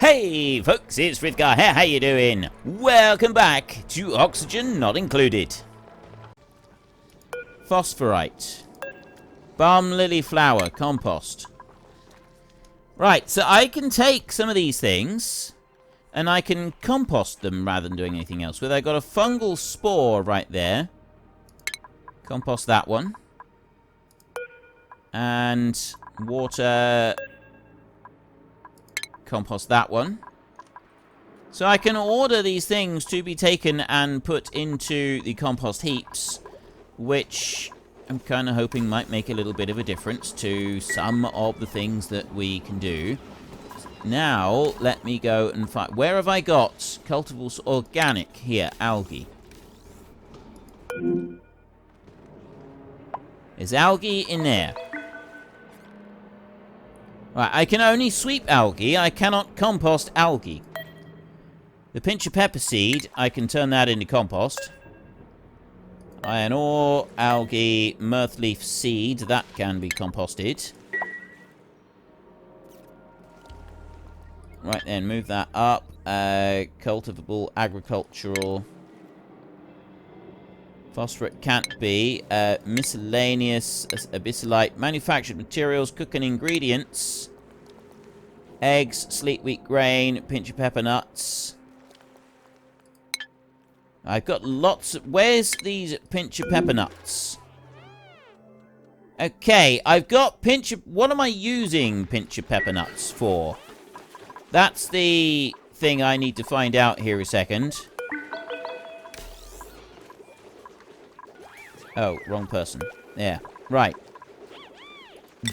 Hey folks, it's Frithgar here, how you doing? Welcome back to Oxygen Not Included. Phosphorite. Balm lily flower, compost. Right, so I can take some of these things and I can compost them rather than doing anything else with. I got a fungal spore right there. Compost that one. And water... compost that one. So I can order these things to be taken and put into the compost heaps, which I'm kind of hoping might make a little bit of a difference to some of the things that we can do. Now, let me go and find... where have I got cultivables? Organic. Here, algae. There's algae in there. Right, I can only sweep algae. I cannot compost algae. The pinch of pepper seed, I can turn that into compost. Iron ore, algae, mirthleaf seed, that can be composted. Right then, move that up. Cultivable, agricultural. Phosphorate can't be. Miscellaneous, abyssalite, manufactured materials, cooking ingredients. Eggs, sleet wheat grain, pinch of pepper nuts. I've got lots of... where's these pinch of pepper nuts? Okay, I've got pinch of... what am I using pinch of pepper nuts for? That's the thing I need to find out here a second. Oh, wrong person. Yeah, right.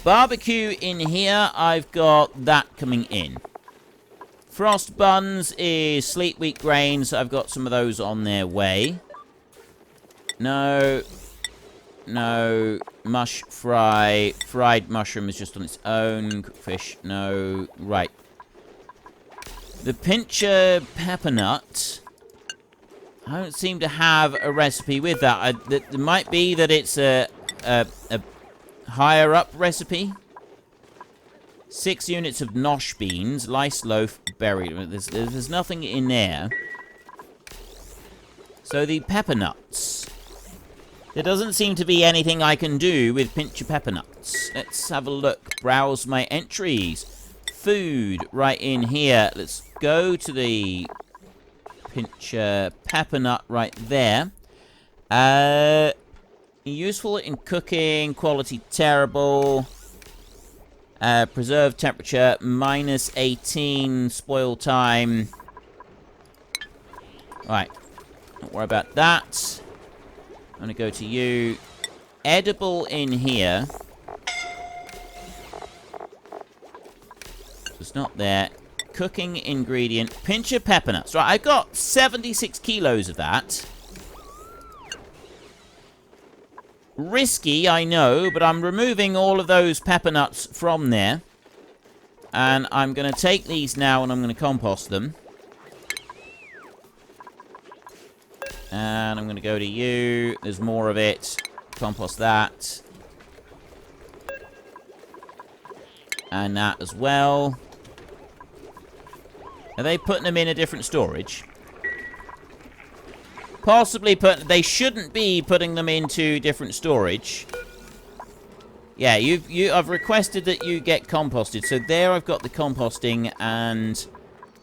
Barbecue in here, I've got that coming in. Frost buns is sleet wheat grains. I've got some of those on their way. No. No. Mush fry. Fried mushroom is just on its own. Cooked fish. No. Right. The pincher pepper nut. I don't seem to have a recipe with that. It might be that it's a higher up recipe. 6 units of nosh beans, lice loaf, berry. There's nothing in there. So the pepper nuts. There doesn't seem to be anything I can do with pincher pepper nuts. Let's have a look. Browse my entries. Food right in here. Let's go to the pincher pepper nut right there. Useful in cooking. Quality terrible. Preserve temperature, minus 18, spoil time. Right, don't worry about that. I'm going to go to you. Edible in here. It's not there. Cooking ingredient, pinch of pepper nuts. Right, I've got 76 kilos of that. Risky, I know, but I'm removing all of those pepper nuts from there. And I'm going to take these now and I'm going to compost them. And I'm going to go to you. There's more of it. Compost that. And that as well. Are they putting them in a different storage? Possibly they shouldn't be putting them into different storage. Yeah, I've requested that you get composted. So there I've got the composting and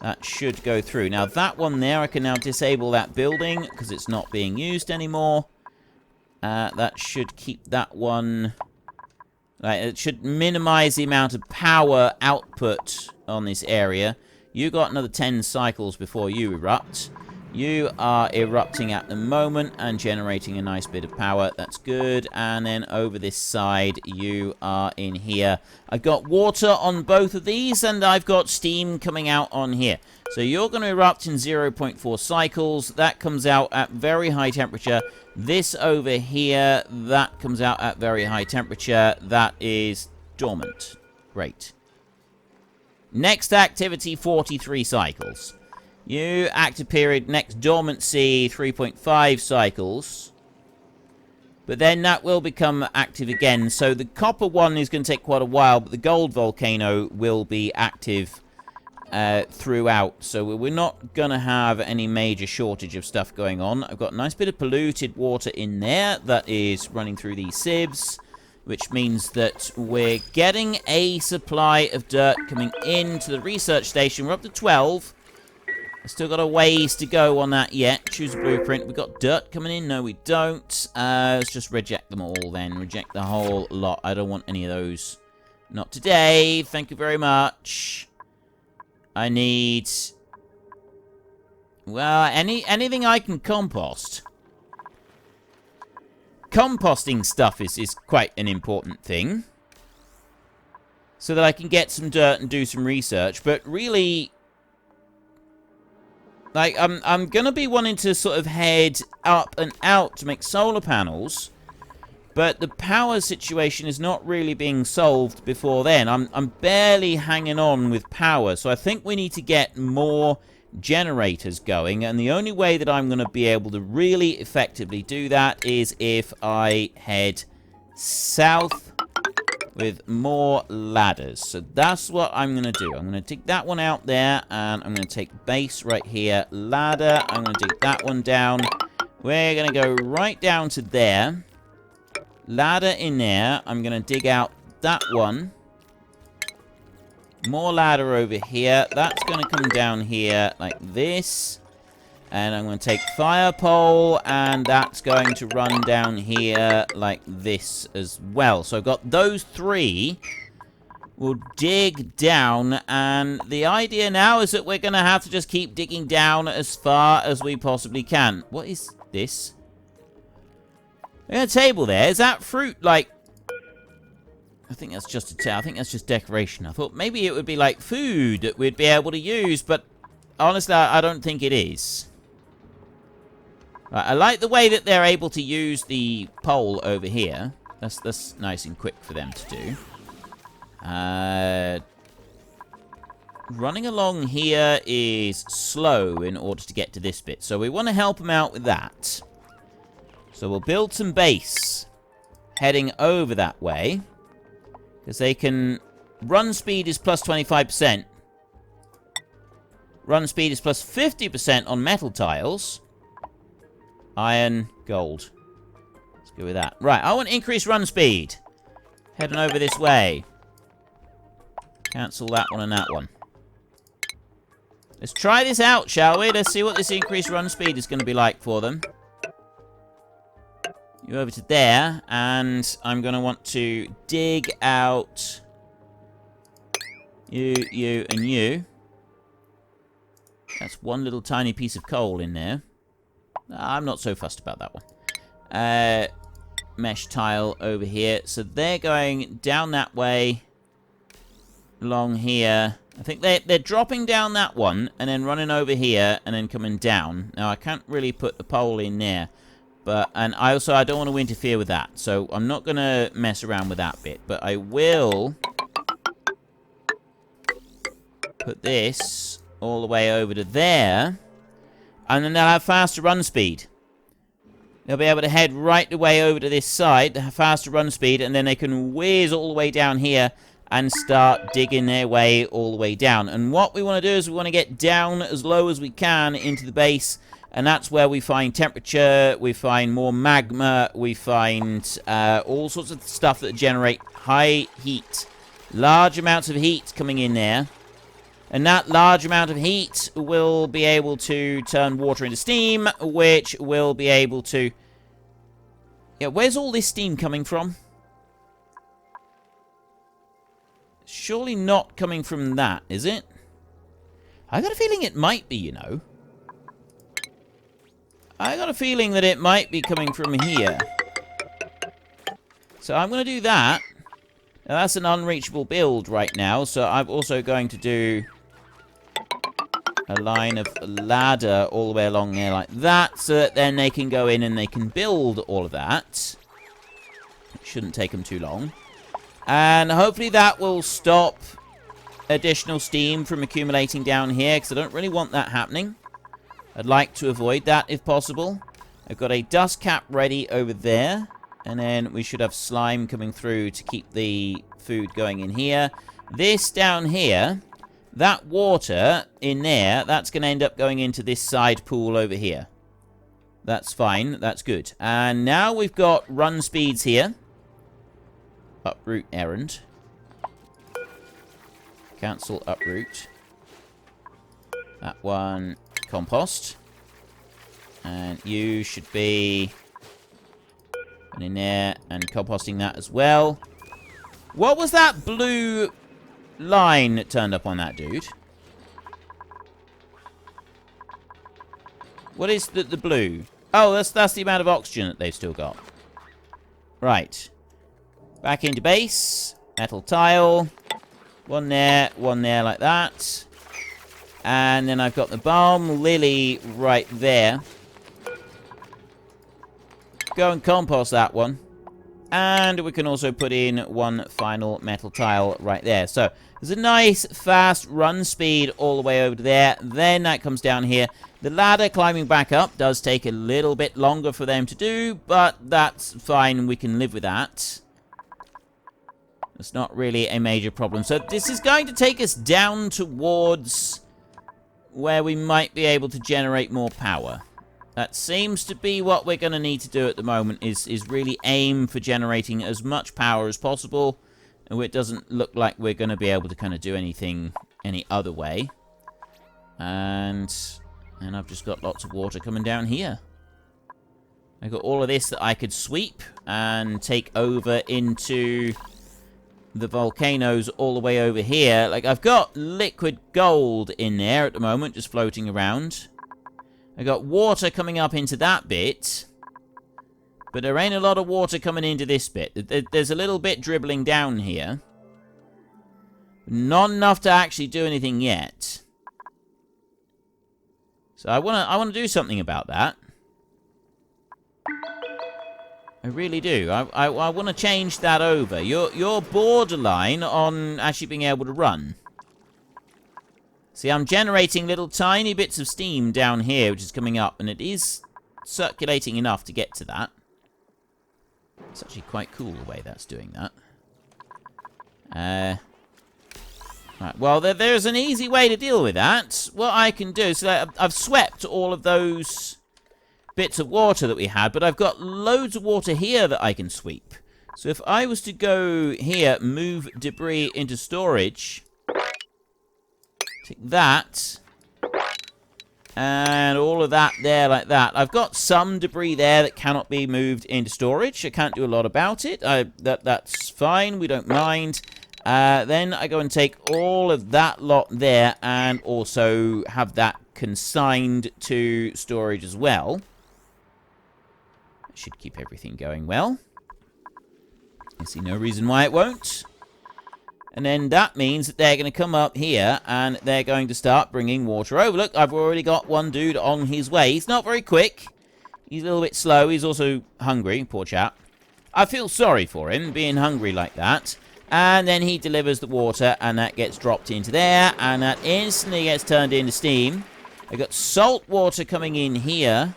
that should go through. Now that one there, I can now disable that building because it's not being used anymore. That should keep that one... right, it should minimize the amount of power output on this area. You got another 10 cycles before you erupt. You are erupting at the moment and generating a nice bit of power. That's good. And then over this side, you are in here. I've got water on both of these, and I've got steam coming out on here. So you're going to erupt in 0.4 cycles. That comes out at very high temperature. This over here, that comes out at very high temperature. That is dormant. Great. Next activity, 43 cycles. You, active period, next dormancy, 3.5 cycles. But then that will become active again. So the copper one is going to take quite a while, but the gold volcano will be active throughout. So we're not going to have any major shortage of stuff going on. I've got a nice bit of polluted water in there that is running through these sieves, which means that we're getting a supply of dirt coming into the research station. We're up to 12. I've still got a ways to go on that yet. Choose a blueprint. We've got dirt coming in. No, we don't. Let's just reject them all then. Reject the whole lot. I don't want any of those. Not today. Thank you very much. I need... well, anything I can compost. Composting stuff is quite an important thing. So that I can get some dirt and do some research. But really... like, I'm going to be wanting to sort of head up and out to make solar panels. But the power situation is not really being solved before then. I'm barely hanging on with power. So I think we need to get more generators going. And the only way that I'm going to be able to really effectively do that is if I head south with more ladders. So that's what I'm going to do. I'm going to dig that one out there. And I'm going to take base right here. Ladder. I'm going to dig that one down. We're going to go right down to there. Ladder in there. I'm going to dig out that one. More ladder over here. That's going to come down here like this. And I'm going to take fire pole. And that's going to run down here like this as well. So I've got those three. We'll dig down. And the idea now is that we're going to have to just keep digging down as far as we possibly can. What is this? A table there. Is that fruit, like... I think that's just I think that's just decoration. I thought maybe it would be like food that we'd be able to use, but honestly, I don't think it is. Right, I like the way that they're able to use the pole over here. That's nice and quick for them to do. Running along here is slow in order to get to this bit, so we want to help them out with that. So we'll build some base heading over that way. Because they can... run speed is plus 25%. Run speed is plus 50% on metal tiles. Iron, gold. Let's go with that. Right, I want increased run speed. Heading over this way. Cancel that one and that one. Let's try this out, shall we? Let's see what this increased run speed is going to be like for them. You over to there, and I'm going to want to dig out you, and you. That's one little tiny piece of coal in there. I'm not so fussed about that one. Mesh tile over here. So they're going down that way, along here. I think they're dropping down that one, and then running over here, and then coming down. Now, I can't really put the pole in there. And I don't want to interfere with that. So I'm not going to mess around with that bit. But I will put this all the way over to there. And then they'll have faster run speed. They'll be able to head right the way over to this side. They'll have faster run speed. And then they can whiz all the way down here and start digging their way all the way down. And what we want to do is we want to get down as low as we can into the base. And that's where we find temperature, we find more magma, we find all sorts of stuff that generate high heat. Large amounts of heat coming in there. And that large amount of heat will be able to turn water into steam, which will be able to... yeah, where's all this steam coming from? Surely not coming from that, is it? I got a feeling it might be, you know. I got a feeling that it might be coming from here. So I'm going to do that. Now that's an unreachable build right now. So I'm also going to do a line of ladder all the way along there like that. So that then they can go in and they can build all of that. It shouldn't take them too long. And hopefully that will stop additional steam from accumulating down here. Because I don't really want that happening. I'd like to avoid that if possible. I've got a dust cap ready over there. And then we should have slime coming through to keep the food going in here. This down here, that water in there, that's going to end up going into this side pool over here. That's fine. That's good. And now we've got run speeds here. Uproot errand. Cancel uproot. That one, compost. And you should be in there and composting that as well. What was that blue line that turned up on that dude? What is the blue? Oh, that's the amount of oxygen that they've still got. Right. Back into base. Metal tile. One there like that. And then I've got the balm lily right there. Go and compost that one. And we can also put in one final metal tile right there. So there's a nice fast run speed all the way over to there. Then that comes down here. The ladder climbing back up does take a little bit longer for them to do, but that's fine. We can live with that. It's not really a major problem. So this is going to take us down towards where we might be able to generate more power. That seems to be what we're going to need to do at the moment, is really aim for generating as much power as possible. And it doesn't look like we're going to be able to kind of do anything any other way. And I've just got lots of water coming down here. I've got all of this that I could sweep and take over into the volcanoes all the way over here. Like, I've got liquid gold in there at the moment, just floating around. I got water coming up into that bit. But there ain't a lot of water coming into this bit. There's a little bit dribbling down here. Not enough to actually do anything yet. So I wanna do something about that. I really do. I want to change that over. You're borderline on actually being able to run. See, I'm generating little tiny bits of steam down here, which is coming up, and it is circulating enough to get to that. It's actually quite cool the way that's doing that. Right, well, there's an easy way to deal with that. What I can do, so I've swept all of those bits of water that we had, but I've got loads of water here that I can sweep. So if I was to go here, move debris into storage, take that, and all of that there like that. I've got some debris there that cannot be moved into storage. I can't do a lot about it. That's fine. We don't mind. Then I go and take all of that lot there and also have that consigned to storage as well. Should keep everything going well. I see no reason why it won't. And then that means that they're going to come up here and they're going to start bringing water over. Look, I've already got one dude on his way. He's not very quick. He's a little bit slow. He's also hungry, poor chap. I feel sorry for him being hungry like that. And then he delivers the water and that gets dropped into there. And that instantly gets turned into steam. I've got salt water coming in here.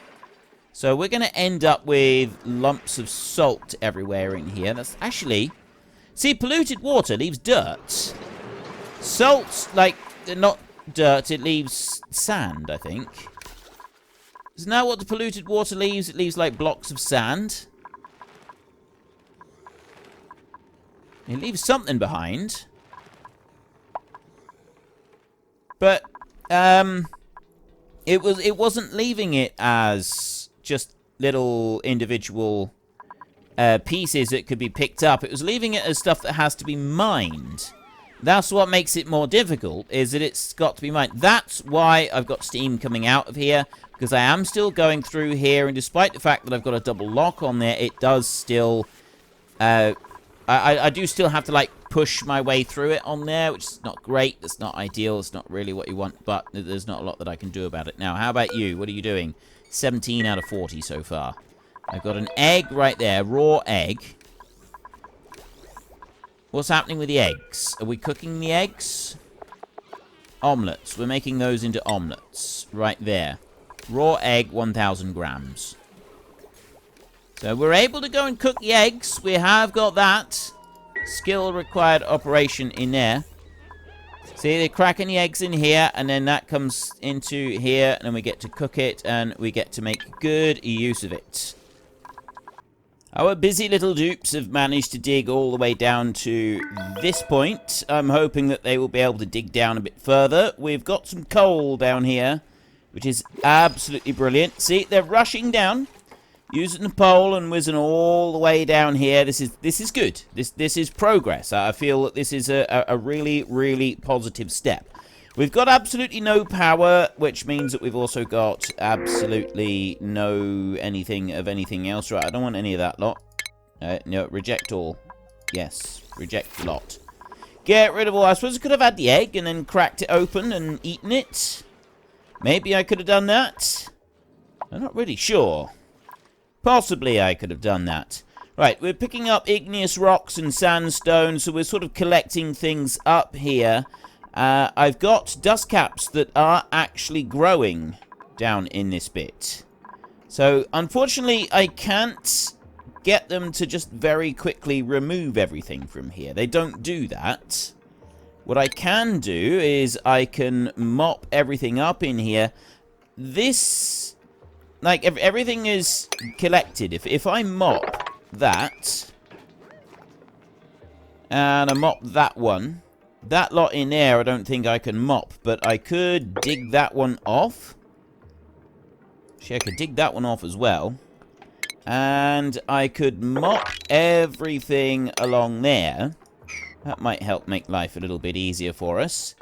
So we're going to end up with lumps of salt everywhere in here. That's actually... See, polluted water leaves dirt. Salt's, like, not dirt, it leaves sand, I think. Isn't that what the polluted water leaves? It leaves, like, blocks of sand. It leaves something behind. But, it wasn't leaving it as just little individual pieces that could be picked up. It was leaving it as stuff that has to be mined. That's what makes it more difficult, is that it's got to be mined. That's why I've got steam coming out of here, because I am still going through here, and despite the fact that I've got a double lock on there, it does still... I do still have to, like, push my way through it on there, which is not great. It's not ideal. It's not really what you want, but there's not a lot that I can do about it. Now, how about you? What are you doing? 17 out of 40 so far. I've got an egg right there, raw egg. What's happening with the eggs? Are we cooking the eggs? Omelets. We're making those into omelets. Right there. Raw egg, 1,000 grams. So we're able to go and cook the eggs. We have got that. Skill required operation in there. See, they're cracking the eggs in here, and then that comes into here, and then we get to cook it, and we get to make good use of it. Our busy little dupes have managed to dig all the way down to this point. I'm hoping that they will be able to dig down a bit further. We've got some coal down here, which is absolutely brilliant. See, they're rushing down, using the pole and whizzing all the way down here. This is good. This is progress. I feel that this is a really, really positive step. We've got absolutely no power, which means that we've also got absolutely no anything of anything else. Right, I don't want any of that lot. No, reject all. Yes, reject lot. Get rid of all. I suppose I could have had the egg and then cracked it open and eaten it. Maybe I could have done that. I'm not really sure. Possibly I could have done that. Right, we're picking up igneous rocks and sandstone, so we're sort of collecting things up here. I've got dust caps that are actually growing down in this bit. So, unfortunately, I can't get them to just very quickly remove everything from here. They don't do that. What I can do is I can mop everything up in here. This, like, everything is collected. If I mop that, and I mop that one, that lot in there I don't think I can mop, but I could dig that one off. Actually, I could dig that one off as well. And I could mop everything along there. That might help make life a little bit easier for us.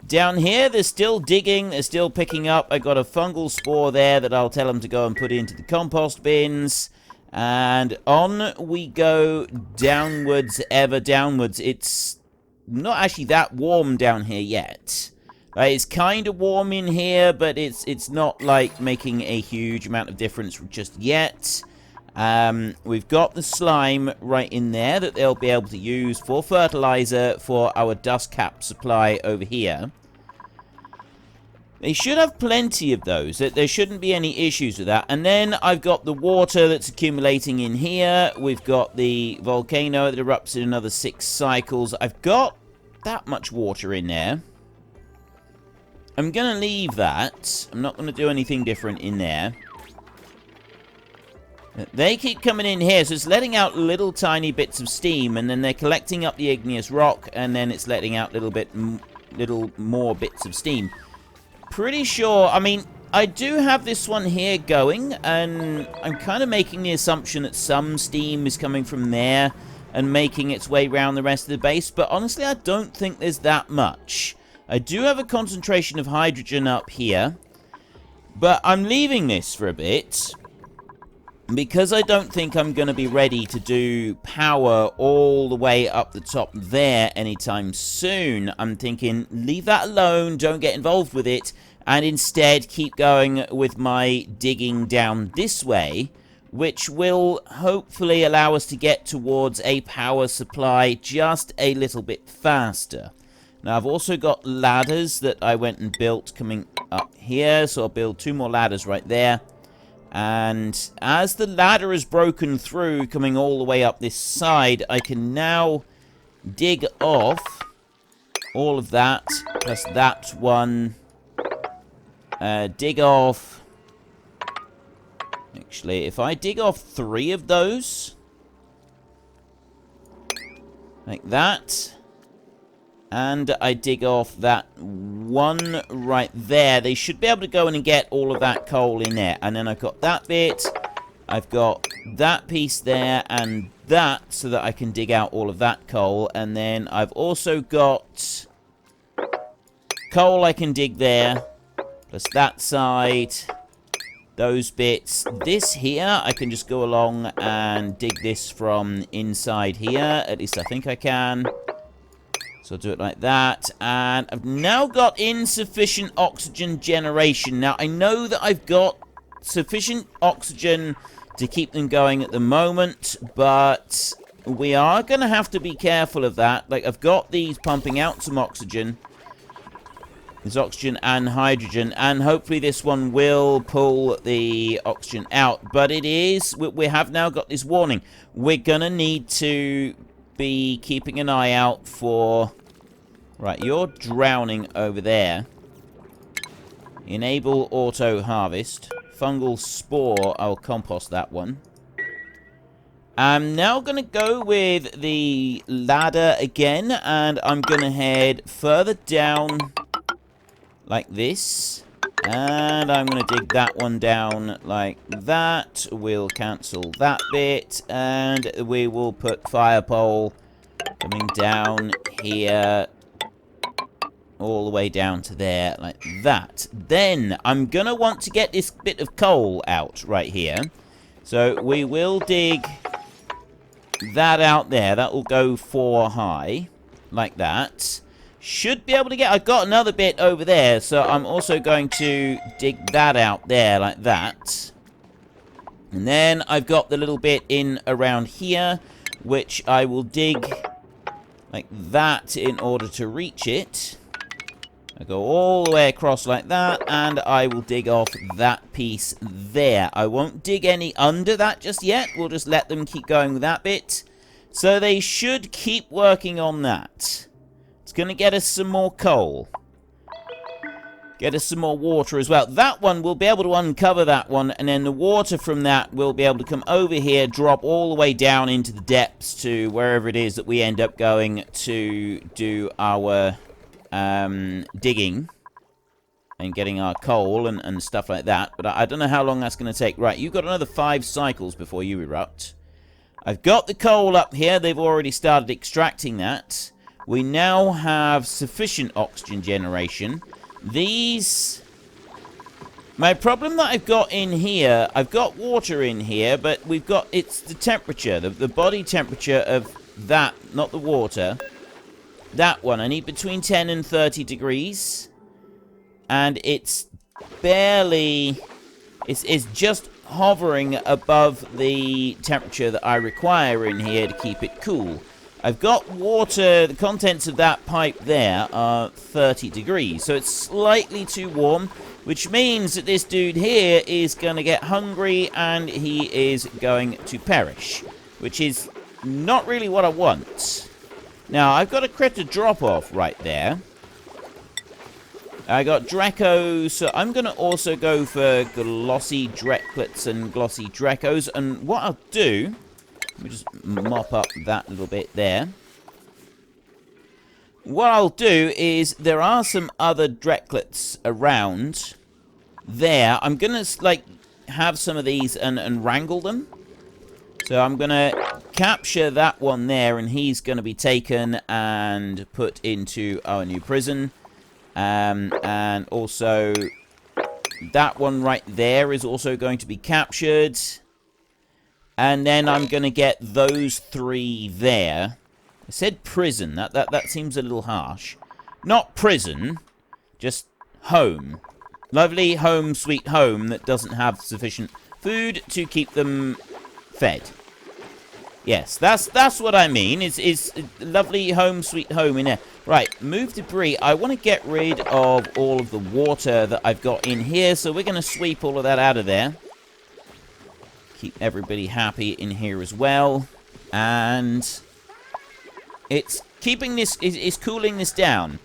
Down here, they're still digging, they're still picking up. I got a fungal spore there that I'll tell them to go and put into the compost bins. And on we go downwards, ever downwards. It's not actually that warm down here yet. It's kind of warm in here, but it's not like making a huge amount of difference just yet. We've got the slime right in there that they'll be able to use for fertilizer for our dust cap supply over here. They should have plenty of those. There shouldn't be any issues with that. And then I've got the water that's accumulating in here. We've got the volcano that erupts in another 6 cycles. I've got that much water in there. I'm going to leave that. I'm not going to do anything different in there. They keep coming in here, so it's letting out little tiny bits of steam, and then they're collecting up the igneous rock, and then it's letting out little more bits of steam. Pretty sure, I mean, I do have this one here going, and I'm kind of making the assumption that some steam is coming from there and making its way around the rest of the base, but honestly, I don't think there's that much. I do have a concentration of hydrogen up here, but I'm leaving this for a bit because I don't think I'm going to be ready to do power all the way up the top there anytime soon. I'm thinking, leave that alone, don't get involved with it, and instead keep going with my digging down this way, which will hopefully allow us to get towards a power supply just a little bit faster. Now, I've also got ladders that I went and built coming up here, so I'll build 2 more ladders right there. And as the ladder is broken through, coming all the way up this side, I can now dig off all of that, plus that one. Dig off. Actually, if I dig off 3 of those, like that, and I dig off that one right there, they should be able to go in and get all of that coal in there. And then I've got that bit, I've got that piece there, and that, so that I can dig out all of that coal. And then I've also got coal I can dig there, plus that side, those bits. This here, I can just go along and dig this from inside here. At least I think I can. So I'll do it like that. And I've now got insufficient oxygen generation. Now, I know that I've got sufficient oxygen to keep them going at the moment, but we are going to have to be careful of that. Like, I've got these pumping out some oxygen. There's oxygen and hydrogen, and hopefully this one will pull the oxygen out. But it is, we have now got this warning. We're going to need to be keeping an eye out for Right, you're drowning over there. Enable auto harvest. Fungal spore, I'll compost that one. I'm now going to go with the ladder again, and I'm going to head further down like this. And I'm going to dig that one down like that. We'll cancel that bit, and we will put fire pole coming down here all the way down to there like that. Then I'm going to want to get this bit of coal out right here. So we will dig that out there. That will go 4 high like that. Should be able to get... I've got another bit over there, so I'm also going to dig that out there like that. And then I've got the little bit in around here, which I will dig like that in order to reach it. I go all the way across like that, and I will dig off that piece there. I won't dig any under that just yet. We'll just let them keep going with that bit. So they should keep working on that. It's going to get us some more coal. Get us some more water as well. That one, we'll be able to uncover that one, and then the water from that will be able to come over here, drop all the way down into the depths to wherever it is that we end up going to do our... digging and getting our coal and stuff like that. But I don't know how long that's going to take. Right, you've got another 5 cycles before you erupt. I've got the coal up here. They've already started extracting that. We now have sufficient oxygen generation. These... My problem that I've got in here, I've got water in here, but we've got... It's the temperature, the body temperature of that, not the water. That one, I need between 10 and 30 degrees. And it's barely... It's just hovering above the temperature that I require in here to keep it cool. I've got water, the contents of that pipe there are 30 degrees. So it's slightly too warm, which means that this dude here is going to get hungry and he is going to perish. Which is not really what I want. Now, I've got a critter drop-off right there. I got Draco, so I'm going to also go for glossy Drecklets and glossy Dracos. And what I'll do... Let me just mop up that little bit there. What I'll do is, there are some other Drecklets around there. I'm going to, like, have some of these and wrangle them. So I'm going to capture that one there, and he's going to be taken and put into our new prison. And also, that one right there is also going to be captured. And then I'm going to get those 3 there. I said prison. That seems a little harsh. Not prison, just home. Lovely home, sweet home that doesn't have sufficient food to keep them fed. Yes, that's what I mean. Is lovely home, sweet home in there. Right, move debris. I want to get rid of all of the water that I've got in here, so we're going to sweep all of that out of there. Keep everybody happy in here as well. And it's keeping this, is cooling this down.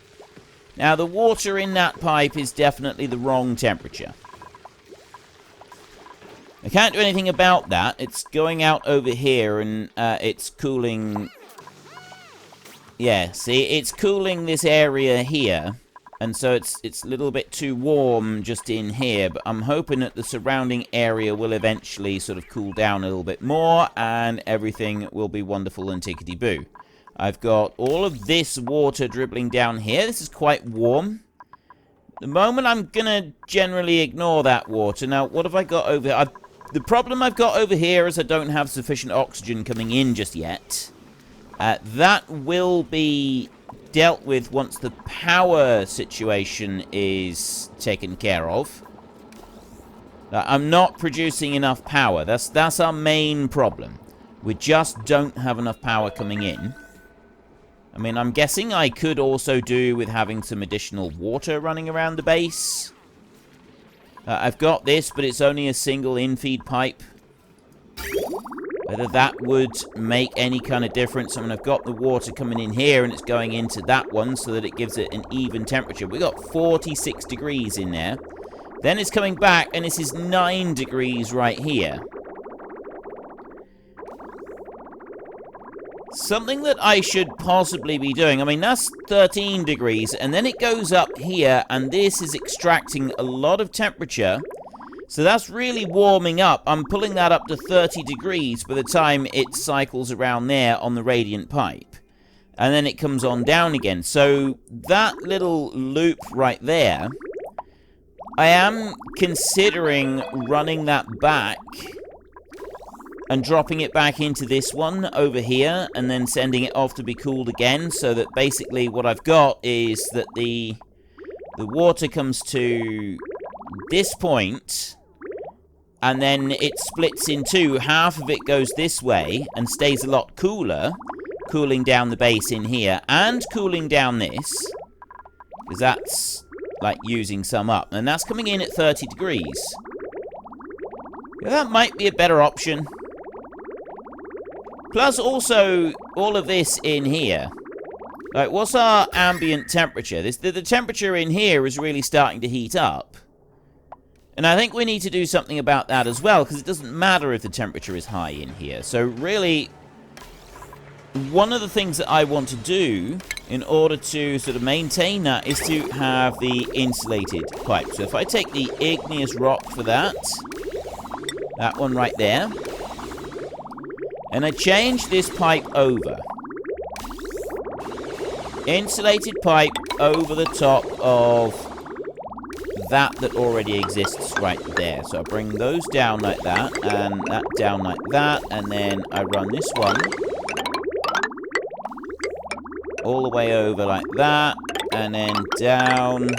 Now, the water in that pipe is definitely the wrong temperature. I can't do anything about that. It's going out over here, and it's cooling... Yeah, see, it's cooling this area here. And so it's a little bit too warm just in here. But I'm hoping that the surrounding area will eventually sort of cool down a little bit more. And everything will be wonderful and tickety-boo. I've got all of this water dribbling down here. This is quite warm. The moment I'm going to generally ignore that water. Now, what have I got over here? The problem I've got over here is I don't have sufficient oxygen coming in just yet. That will be dealt with once the power situation is taken care of. I'm not producing enough power. That's our main problem. We just don't have enough power coming in. I mean, I'm guessing I could also do with having some additional water running around the base. I've got this, but it's only a single in-feed pipe. Whether that would make any kind of difference. I mean, I've got the water coming in here, and it's going into that one so that it gives it an even temperature. We got 46 degrees in there. Then it's coming back, and this is 9 degrees right here. Something that I should possibly be doing, I mean, that's 13 degrees, and then it goes up here, and this is extracting a lot of temperature. So that's really warming up. I'm pulling that up to 30 degrees by the time it cycles around there on the radiant pipe. And then it comes on down again. So that little loop right there, I am considering running that back and dropping it back into this one over here, and then sending it off to be cooled again, so that basically what I've got is that the water comes to this point, and then it splits in two. Half of it goes this way and stays a lot cooler, cooling down the base in here, and cooling down this, because that's like using some up, and that's coming in at 30 degrees. Yeah, that might be a better option. Plus, also, all of this in here. Like, what's our ambient temperature? The temperature in here is really starting to heat up. And I think we need to do something about that as well, because it doesn't matter if the temperature is high in here. So, really, one of the things that I want to do in order to sort of maintain that is to have the insulated pipe. So, if I take the igneous rock for that one right there, and I change this pipe over. Insulated pipe over the top of that already exists right there. So I bring those down like that, and that down like that, and then I run this one all the way over like that, and then down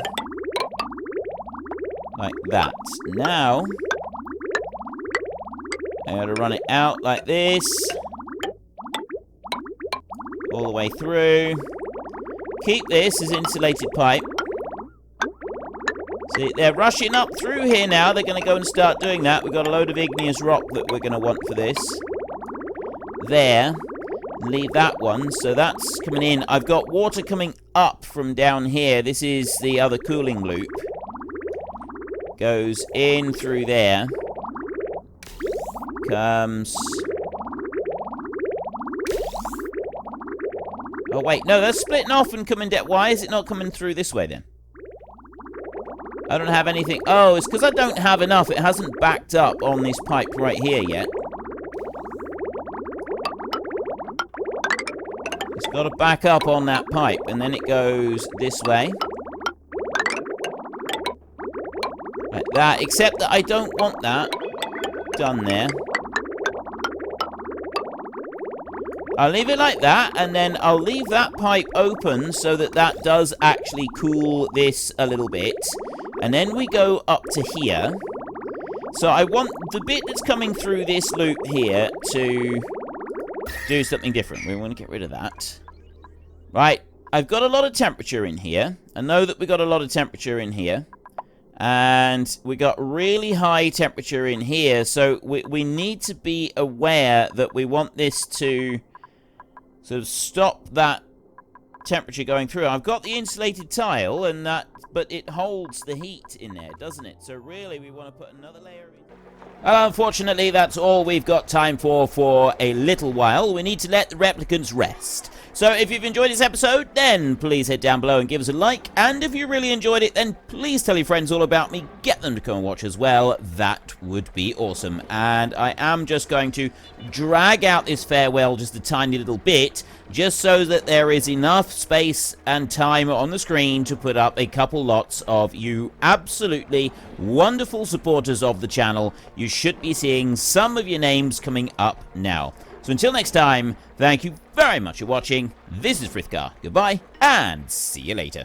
like that. Now I gotta run it out like this, all the way through. Keep this as insulated pipe. See, they're rushing up through here now. They're gonna go and start doing that. We've got a load of igneous rock that we're gonna want for this. There. Leave that one. So that's coming in. I've got water coming up from down here. This is the other cooling loop. Goes in through there. Comes. Oh, wait. No, that's splitting off and coming down. Why is it not coming through this way, then? I don't have anything. Oh, it's because I don't have enough. It hasn't backed up on this pipe right here yet. It's got to back up on that pipe, and then it goes this way. Like that, except that I don't want that done there. I'll leave it like that, and then I'll leave that pipe open so that that does actually cool this a little bit. And then we go up to here. So I want the bit that's coming through this loop here to do something different. We want to get rid of that. Right, I've got a lot of temperature in here. I know that we got a lot of temperature in here. And we got really high temperature in here. So we need to be aware that we want this to sort of stop that temperature going through. I've got the insulated tile, and that, but it holds the heat in there, doesn't it? So really, we want to put another layer in. Unfortunately, that's all we've got time for a little while. We need to let the replicants rest. So if you've enjoyed this episode, then please head down below and give us a like. And if you really enjoyed it, then please tell your friends all about me. Get them to come and watch as well. That would be awesome. And I am just going to drag out this farewell just a tiny little bit, just so that there is enough space and time on the screen to put up a couple lots of you absolutely wonderful supporters of the channel. You should be seeing some of your names coming up now. So until next time, thank you very much for watching. This is Frithgar. Goodbye, and see you later.